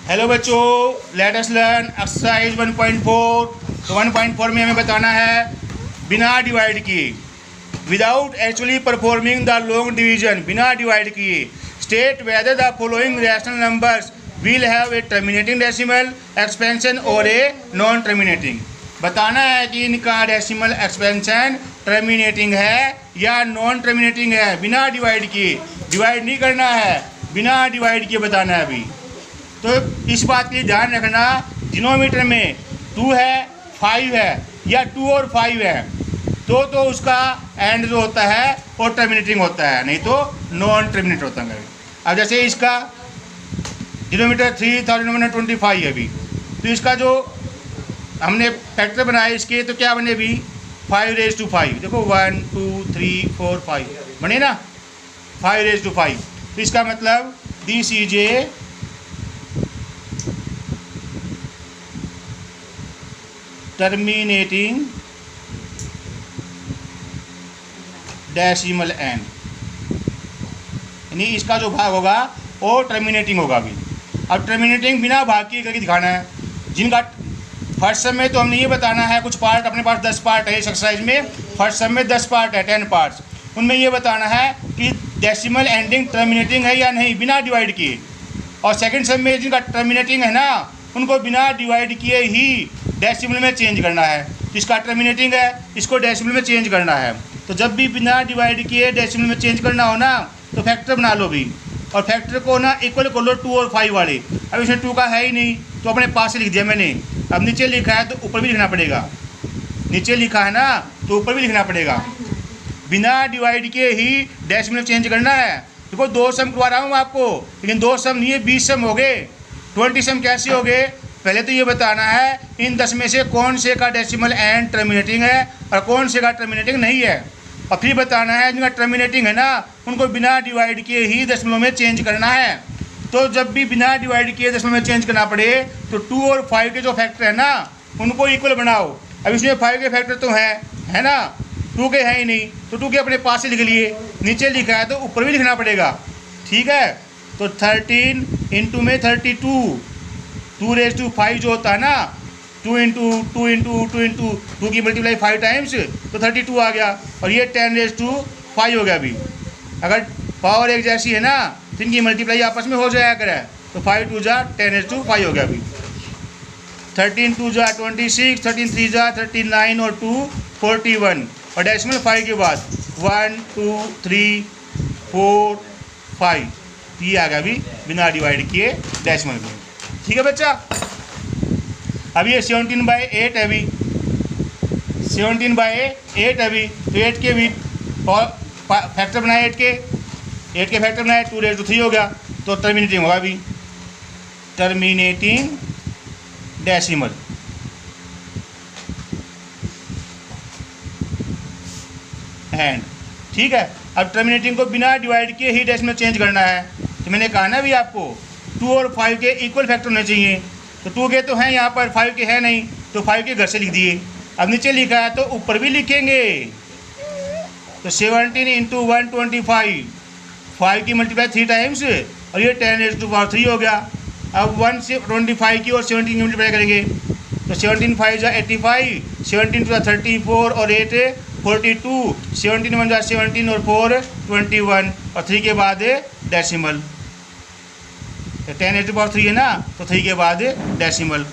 Hello बच्चों, let us learn exercise 1.4। तो 1.4 में हमें बताना है बिना डिवाइड किए, without actually performing the long division, बिना डिवाइड किए state whether the following rational numbers will have a terminating decimal expansion और ए नॉन टर्मिनेटिंग। बताना है कि इनका डेसिमल एक्सपेंशन टर्मिनेटिंग है या नॉन टर्मिनेटिंग है, बिना डिवाइड किए। डिवाइड नहीं करना है, बिना डिवाइड किए बताना है अभी। तो इस बात के लिए ध्यान रखना, डिनोमीटर में 2 है, 5 है या 2 और 5 है तो उसका एंड जो होता है वो टर्मिनेटिंग होता है, नहीं तो नॉन टर्मिनेट होता है। अब जैसे इसका डिनोमीटर 3125 है अभी, तो इसका जो हमने फैक्टर बनाया इसके, तो क्या बने अभी 5⁵, देखो 1 2 3 4 5 बने ना, 5⁵। तो इसका मतलब this is a terminating decimal and, यानी इसका जो भाग होगा वो टर्मिनेटिंग होगा अभी। अब टर्मिनेटिंग बिना भाग के करके दिखाना है। जिनका फर्स्ट सम में तो हमने ये बताना है, कुछ पार्ट अपने पास 10 पार्ट है इस एक्सरसाइज में, फर्स्ट सम में 10 पार्ट है, 10 पार्ट्स, उनमें ये बताना है कि डेसिमल एंडिंग टर्मिनेटिंग है या नहीं बिना डिवाइड किए। और सेकंड सम में जिनका टर्मिनेटिंग है ना, उनको बिना डिवाइड किए ही डेसिमल में चेंज करना है। इसका टर्मिनेटिंग है, इसको डेसिमल में चेंज करना है। तो जब भी बिना डिवाइड किए डेसिमल में चेंज करना हो ना, तो फैक्टर बना लो भी, और फैक्टर को ना इक्वल कर लो 2 और 5 वाले। अब इसमें 2 का है ही नहीं तो अपने पास से लिख दिया मैंने। अब नीचे लिखा है तो ऊपर भी लिखना पड़ेगा, नीचे लिखा है ना तो ऊपर भी लिखना पड़ेगा। बिना डिवाइड किए ही डेसिमल चेंज करना है। देखो 2 सम करवा रहा हूँ आपको, लेकिन 2 सम नहीं है, 20 सम हो गए। 20 सम कैसे हो गए, पहले तो ये बताना है इन 10 में से कौन से का डेसिमल एंड टर्मिनेटिंग है और कौन से का टर्मिनेटिंग नहीं है। और फिर बताना है जिनका टर्मिनेटिंग है ना, उनको बिना डिवाइड किए ही दशमलव में चेंज करना है। तो जब भी बिना डिवाइड किए दशमलव में चेंज करना पड़े तो 2 और 5 के जो फैक्टर है ना, उनको इक्वल बनाओ। अब इसमें 5 के फैक्टर तो है ना, 2 के हैं ही नहीं, तो 2 के अपने पास से लिख लिए, नीचे लिखा है तो ऊपर भी लिखना पड़ेगा, ठीक है। तो 13 इंटू में 32, 2⁵5 जो होता है ना, 2 इंटू 2 की मल्टीप्लाई 5 टाइम्स तो 32 आ गया, और ये 10⁵5 हो गया अभी। अगर पावर एक जैसी है ना तो इनकी मल्टीप्लाई आपस में हो जाया करे, तो 5 2 जा 10⁵5 हो गया अभी। 13 2 जा 26, 13 3 जा 39 और 2 41, और डेसिमल 5 के बाद 1 2 3 4 5, ये आ गया अभी बिना डिवाइड किए डेसिमल में, ठीक है बच्चा। अभी ये 17/8 है अभी, 17/8 अभी, तो 8 के भी और फैक्टर बनाए, 8 के फैक्टर बनाए, 2⁵3 हो गया, तो टर्मिनेटिंग होगा अभी, टर्मिनेटिंग डेसिमल। एंड ठीक है। अब टर्मिनेटिंग को बिना डिवाइड किए ही डेसिमल चेंज करना है। तो मैंने कहा ना भी आपको 2 और 5 के इक्वल फैक्टर होने चाहिए, तो 2 के तो हैं यहाँ पर, 5 के हैं नहीं, तो 5 के घर से लिख दिए। अब नीचे लिखा है तो ऊपर भी लिखेंगे, तो 17 इंटू 125, 5 की मल्टीप्लाई 3 टाइम्स, और ये 10⁵3 हो गया। अब 125 की और 17 की मल्टीप्लाई करेंगे, तो 17 5 जा 85, 17 2 जा 34 और 8 42, 17 1 जा 17 और 4 21, और 3 के बाद डेसिमल, 10⁵3 है ना, तो 3 के बाद डेसिमल।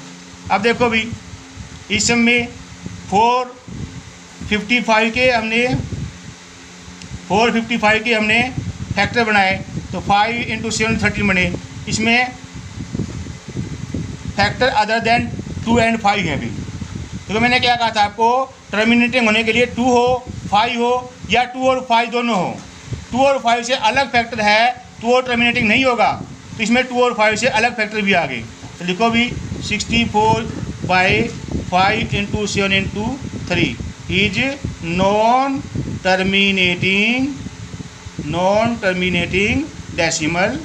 अब देखो भी इस सब में 455 के हमने फैक्टर बनाए, तो 5 इंटू 7 13 बने। इसमें फैक्टर अदर देन 2 एंड 5 है अभी। तो मैंने क्या कहा था आपको, टर्मिनेटिंग होने के लिए 2 हो, 5 हो या 2 और 5 दोनों हो। 2 और 5 से अलग फैक्टर है तो वो टर्मिनेटिंग नहीं होगा, तो इसमें 2 और 5 से अलग फैक्टर भी आ गए। तो लिखो भी 64/5 into 7 into 3 is non terminating decimal,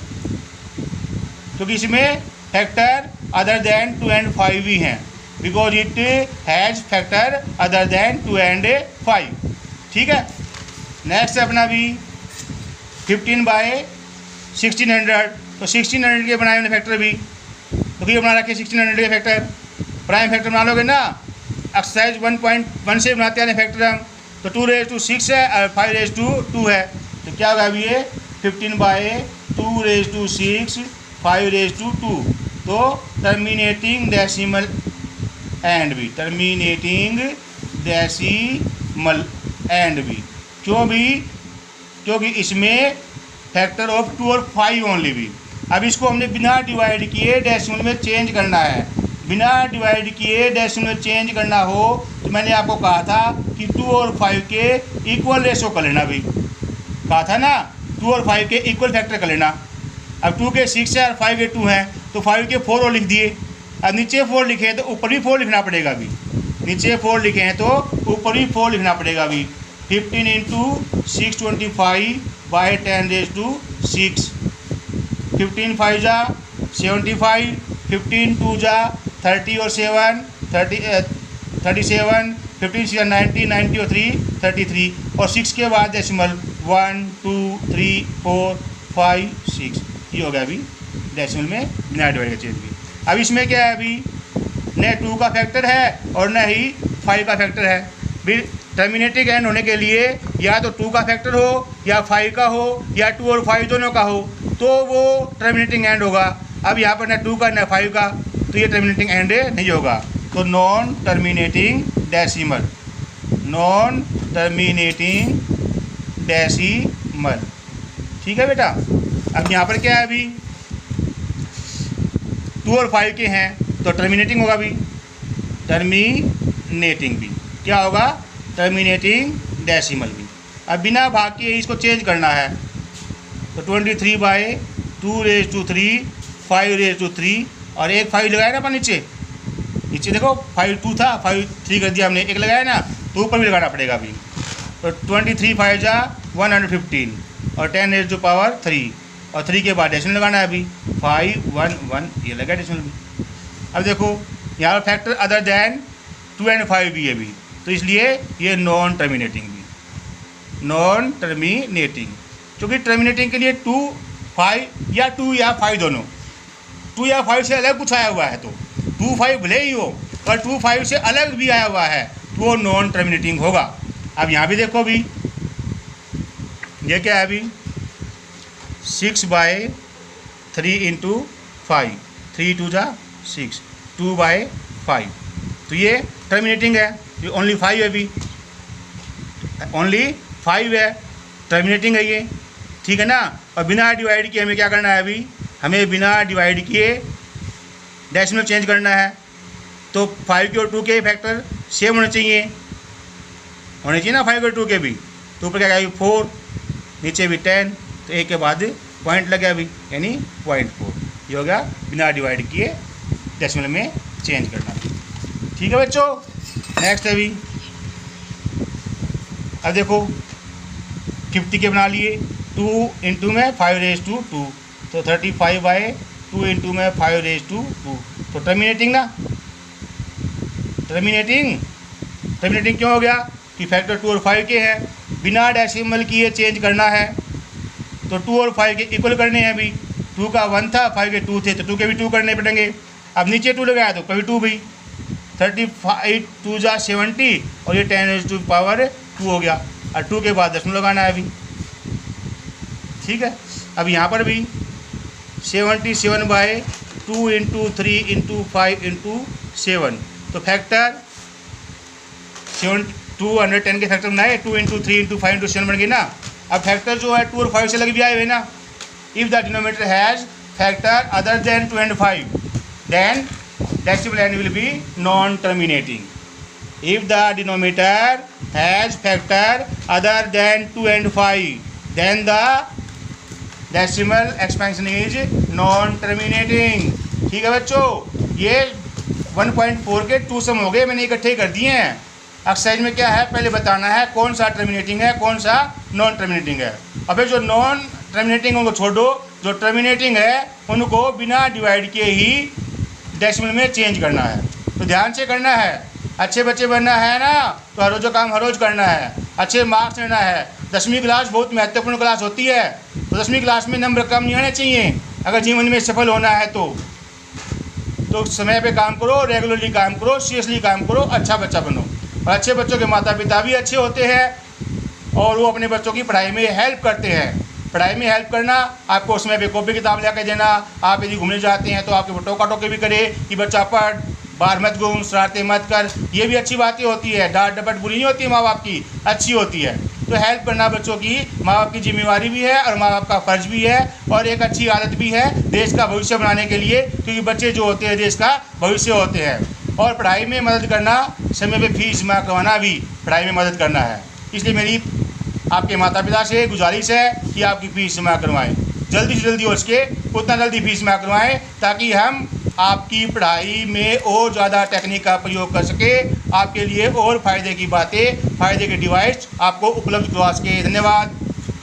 क्योंकि इसमें फैक्टर अदर देन 2 एंड 5 भी हैं, because it has factor other than 2 and 5, ठीक है। नेक्स्ट अपना भी 15/1600, तो 1600 के बनाए हमने फैक्टर भी, तो फिर बना रखे 1600 के फैक्टर, प्राइम फैक्टर बना लोगे ना, एक्सरसाइज 1.1 से बनाते हैं फैक्टर हम, तो 2⁻6 है और 5⁻2 है, तो क्या होगा अभी ये 15/2⁻6 5⁻2, तो टर्मिनेटिंग डेसिमल एंड भी, टर्मिनेटिंग डेसिमल एंड भी, क्योंकि इसमें फैक्टर ऑफ 2 और 5 ओनली भी। अब इसको हमने बिना डिवाइड किए डेसिमल में चेंज करना है, बिना डिवाइड किए डेसिमल में चेंज करना हो तो मैंने आपको कहा था कि 2 और 5 के इक्वल रेशो कर लेना भी, कहा था ना 2 और 5 के इक्वल फैक्टर कर लेना। अब 2 के 6 है और 5 के 2 हैं, तो 5 के 4 और लिख दिए। अब नीचे 4 लिखे हैं तो ऊपर भी 4 लिखना पड़ेगा अभी, नीचे 4 लिखे हैं तो ऊपर भी 4 लिखना पड़ेगा अभी। 15 × 625/10⁶, 15 5 जा 75, 15 2 जा 30 और 7 37, 15 6 90, 90 और 3 33, और 6 के बाद डेसिमल 1 2 3 4 5 6, ये हो गया अभी डेसिमल में बिना डिवाइड का चेंज भी। अब इसमें क्या है अभी, न 2 का फैक्टर है और न ही 5 का फैक्टर है। फिर टर्मिनेटिंग एंड होने के लिए या तो 2 का फैक्टर हो या 5 का हो या 2 और 5 दोनों का हो, तो वो टर्मिनेटिंग एंड होगा। अब यहाँ पर न 2 का न 5 का, तो ये टर्मिनेटिंग एंड नहीं होगा, तो non terminating decimal, non terminating decimal, ठीक है बेटा। अब यहाँ पर क्या है अभी, 2 और 5 के हैं तो टर्मिनेटिंग होगा भी, टर्मिनेटिंग भी क्या होगा, टर्मिनेटिंग डेसिमल भी। अब बिना भाग के इसको चेंज करना है, तो 23/2⁻3 5⁻3, और एक 5 लगाया ना अपन नीचे, नीचे देखो 5 2 था, 5 3 कर दिया हमने, एक लगाया ना तो ऊपर भी लगाना पड़ेगा अभी। तो 23 5 जा 115 और 10⁻3, और 3 के बाद डेसिमल लगाना है अभी 5 1 1, ये लगा डेसिमल भी। अब देखो यहाँ पर फैक्टर अदर देन 2 और 5 भी है भी, तो इसलिए ये नॉन टर्मिनेटिंग भी, नॉन टर्मिनेटिंग, क्योंकि टर्मिनेटिंग के लिए 2 5 या 2 या 5 दोनों, 2 या 5 से अलग कुछ आया हुआ है तो 2 5 भले ही हो, पर 2 5 से अलग भी आया हुआ है तो वो नॉन टर्मिनेटिंग होगा। अब यहाँ भी देखो भी, ये क्या है अभी 6/3 × 5, 3 2 जा 6, 2/5, तो ये टर्मिनेटिंग है, ये ओनली 5 है अभी, ओनली 5 है, टर्मिनेटिंग है ये, ठीक है ना। और बिना डिवाइड किए हमें क्या करना है अभी, हमें बिना डिवाइड किए डेसिमल चेंज करना है, तो 5 के और 2 के फैक्टर सेम होने चाहिए ना, 5 और 2 के भी, तो ऊपर क्या आएगा 4, नीचे भी 10, तो एक के बाद पॉइंट लगे अभी, यानी 0.4, ये हो गया बिना डिवाइड किए डेसिमल में चेंज करना, ठीक है बच्चों। नेक्स्ट अभी अब देखो 50 के बना लिए, 2 × में 5⁻2, तो 35/2 × में 5⁻2, तो टर्मिनेटिंग ना, टर्मिनेटिंग क्यों हो गया कि फैक्टर 2 और 5 के हैं, बिना डेसिमल किए चेंज करना है, तो 2 और 5 के इक्वल करने हैं अभी, 2 का 1 था 5 के 2 थे, तो 2 के भी 2 करने पड़ेंगे। अब नीचे 2 लगाया तो कभी 2 भी, 35 2 जा 70, और ये 10⁻2 हो गया, और 2 के बाद डेसिमल लगाना है अभी, ठीक है। अब यहाँ पर भी 77/2 × 3 × 5 × 7, तो फैक्टर 210 के फैक्टर बनाए, 2 × 3 × 5 × 7 बन गए ना। अब फैक्टर जो है 2 और 5 से लगे भी आए हुए ना, if the denominator has factor other than 2 and 5 then decimal and will be non terminating. If the denominator has factor other than 2 and 5 then the decimal expansion is non terminating, ठीक है बच्चों। ये 1.4 के 2 सम हो गए, मैंने इकट्ठे कर दिए हैं। एक्सरसाइज में क्या है, पहले बताना है कौन सा टर्मिनेटिंग है कौन सा नॉन टर्मिनेटिंग है। अबे जो नॉन टर्मिनेटिंग उनको छोड़ो, जो टर्मिनेटिंग है उनको बिना डिवाइड किए ही डेसिमल में चेंज करना है, तो ध्यान से करना है। अच्छे बच्चे बनना है ना, तो हर रोज़ जो काम हर रोज़ करना है, अच्छे मार्क्स लेना है। 10वीं क्लास बहुत महत्वपूर्ण क्लास होती है, तो 10वीं क्लास में नंबर कम नहीं आने चाहिए अगर जीवन में सफल होना है तो। तो समय पे काम करो, रेगुलरली काम करो, सीरियसली काम करो, अच्छा बच्चा बनो। और अच्छे बच्चों के माता पिता भी अच्छे होते हैं और वो अपने बच्चों की पढ़ाई में हेल्प करते हैं। पढ़ाई में हेल्प करना, आपको समय पे कॉपी किताब लेकर देना। आप यदि घूमने जाते हैं तो आपके टोका टोके भी करे कि बच्चा पढ़, बाहर मत घूम, शरारतें मत कर, ये भी अच्छी बातें होती है। डांट डपट बुरी नहीं होती है, माँ बाप की अच्छी होती है। तो हेल्प करना बच्चों की माँ बाप की जिम्मेवारी भी है और माँ बाप का फ़र्ज़ भी है और एक अच्छी आदत भी है देश का भविष्य बनाने के लिए, क्योंकि बच्चे जो होते हैं देश का भविष्य होते हैं। और पढ़ाई में मदद करना, समय पे फीस जमा करवाना भी पढ़ाई में मदद करना है। इसलिए मेरी आपके माता पिता से गुजारिश है कि आपकी फ़ीस जमा करवाएँ, जल्दी से जल्दी हो सके उतना जल्दी फीस जमा करवाएँ, ताकि हम आपकी पढ़ाई में और ज़्यादा टेक्निक का प्रयोग कर सके, आपके लिए और फ़ायदे की बातें, फ़ायदे के डिवाइस आपको उपलब्ध करवा सके। धन्यवाद।